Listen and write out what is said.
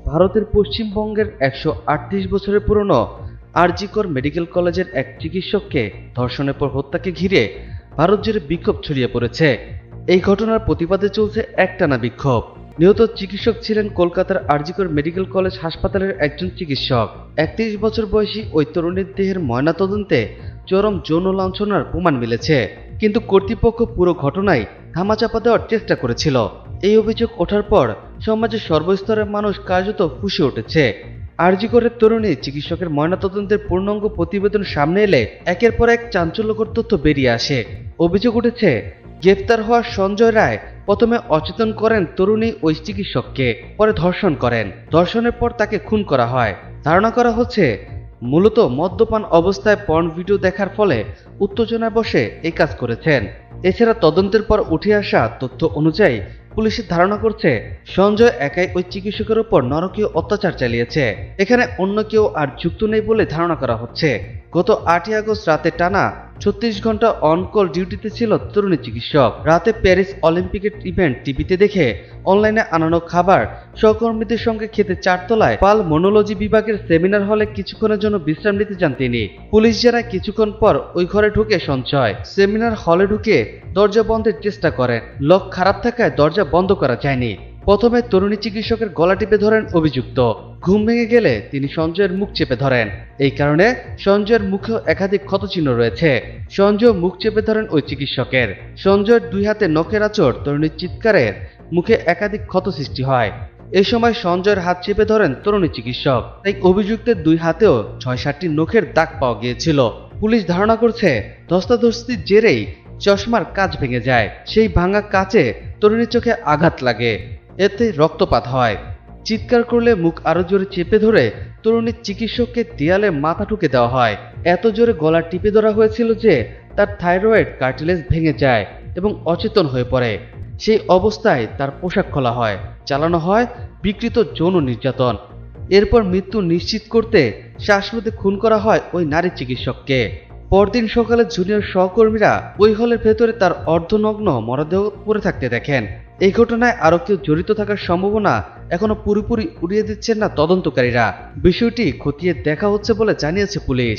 ভারতের পশ্চিমবঙ্গের ১৩৮ বছরের পুরনো আরজিকর মেডিকেল কলেজের এক চিকিৎসককে ধর্ষণের পর হত্যাকে ঘিরে ভারত জুড়ে বিক্ষোভ ছড়িয়ে পড়েছে। এই ঘটনার প্রতিবাদে চলছে একটানা বিক্ষোভ। নিহত চিকিৎসক ছিলেন কলকাতার আরজিকর মেডিকেল কলেজ হাসপাতালের একজন চিকিৎসক। ৩১ বছর বয়সী ওই তরুণীর দেহের ময়নাতদন্তে চরম যৌন লাঞ্ছনার প্রমাণ মিলেছে, কিন্তু কর্তৃপক্ষ পুরো ঘটনায় ধামাচাপা দেওয়ার চেষ্টা করেছিল। এই অভিযোগ ওঠার পর সমাজের সর্বস্তরের মানুষ কার্যত ফুঁসে উঠেছে। আরজিকরের তরুণী চিকিৎসকের ময়নাতদন্তের পূর্ণাঙ্গ প্রতিবেদন সামনে এলে একের পর এক চাঞ্চল্যকর তথ্য বেরিয়ে আসে। অভিযোগ উঠেছে, গ্রেফতার হওয়া সঞ্জয় রায় প্রথমে অচেতন করেন তরুণী ওই চিকিৎসককে, পরে ধর্ষণ করেন। ধর্ষণের পর তাকে খুন করা হয়। ধারণা করা হচ্ছে মূলত মদ্যপান অবস্থায় পর্ন ভিডিও দেখার ফলে উত্তেজনায় বসে এই কাজ করেছেন। এছাড়া তদন্তের পর উঠে আসা তথ্য অনুযায়ী পুলিশের ধারণা করছে সঞ্জয় একাই ওই চিকিৎসকের উপর নারকীয় অত্যাচার চালিয়েছে। এখানে অন্য কেউ আর যুক্ত নেই বলে ধারণা করা হচ্ছে। গত ৮ই আগস্ট রাতে টানা ৩৬ ঘন্টা অন কল ডিউটিতে ছিল তরুণী চিকিৎসক। রাতে প্যারিস অলিম্পিকের ইভেন্ট টিভিতে দেখে অনলাইনে আনানো খাবার সহকর্মীদের সঙ্গে খেতে চারতলায় পালমোনোলজি বিভাগের সেমিনার হলে কিছুক্ষণের জন্য বিশ্রাম নিতে যান তিনি। পুলিশ জানায় কিছুক্ষণ পর ওই ঘরে ঢুকে সঞ্জয়। সেমিনার হলে ঢুকে দরজা বন্ধের চেষ্টা করেন। লক খারাপ থাকায় দরজা বন্ধ করা যায়নি। প্রথমে তরুণী চিকিৎসকের গলা টিপে ধরেন অভিযুক্ত। ঘুম ভেঙে গেলে তিনি সঞ্জয়ের মুখ চেপে ধরেন। এই কারণে সঞ্জয়ের মুখেও একাধিক ক্ষতচিহ্ন রয়েছে। সঞ্জয় মুখ চেপে ধরেন ওই চিকিৎসকের। সঞ্জয়ের দুই হাতে নখের আঁচড়, তরুণীর চিৎকারের মুখে একাধিক ক্ষত সৃষ্টি হয়। এই সময় সঞ্জয়ের হাত চেপে ধরেন তরুণী চিকিৎসক। তাই অভিযুক্তের দুই হাতেও ৬-৭টি নখের দাগ পাওয়া গিয়েছিল। পুলিশ ধারণা করছে ধস্তাধস্তির জেরেই চশমার কাঁচ ভেঙে যায়। সেই ভাঙা কাচে তরুণীর চোখে আঘাত লাগে, এতে রক্তপাত হয়। চিৎকার করলে মুখ আরো জোরে চেপে ধরে তরুণীর চিকিৎসককে দেয়ালে মাথা ঠুকে দেওয়া হয়। এত জোরে গলা টিপে ধরা হয়েছিল যে তার থাইরয়েড কার্টিলেজ ভেঙে যায় এবং অচেতন হয়ে পড়ে। সেই অবস্থায় তার পোশাক খোলা হয়, চালানো হয় বিকৃত যৌন নির্যাতন। এরপর মৃত্যু নিশ্চিত করতে শ্বাসরোধে খুন করা হয় ওই নারী চিকিৎসককে। পরদিন সকালে জুনিয়র সহকর্মীরা ওই হলের ভেতরে তার অর্ধনগ্ন মরদেহ পড়ে থাকতে দেখেন। এই ঘটনায় আরও কেউ জড়িত থাকার সম্ভাবনা এখনো পুরোপুরি উড়িয়ে দিচ্ছেন না তদন্তকারীরা। বিষয়টি খতিয়ে দেখা হচ্ছে বলে জানিয়েছে পুলিশ।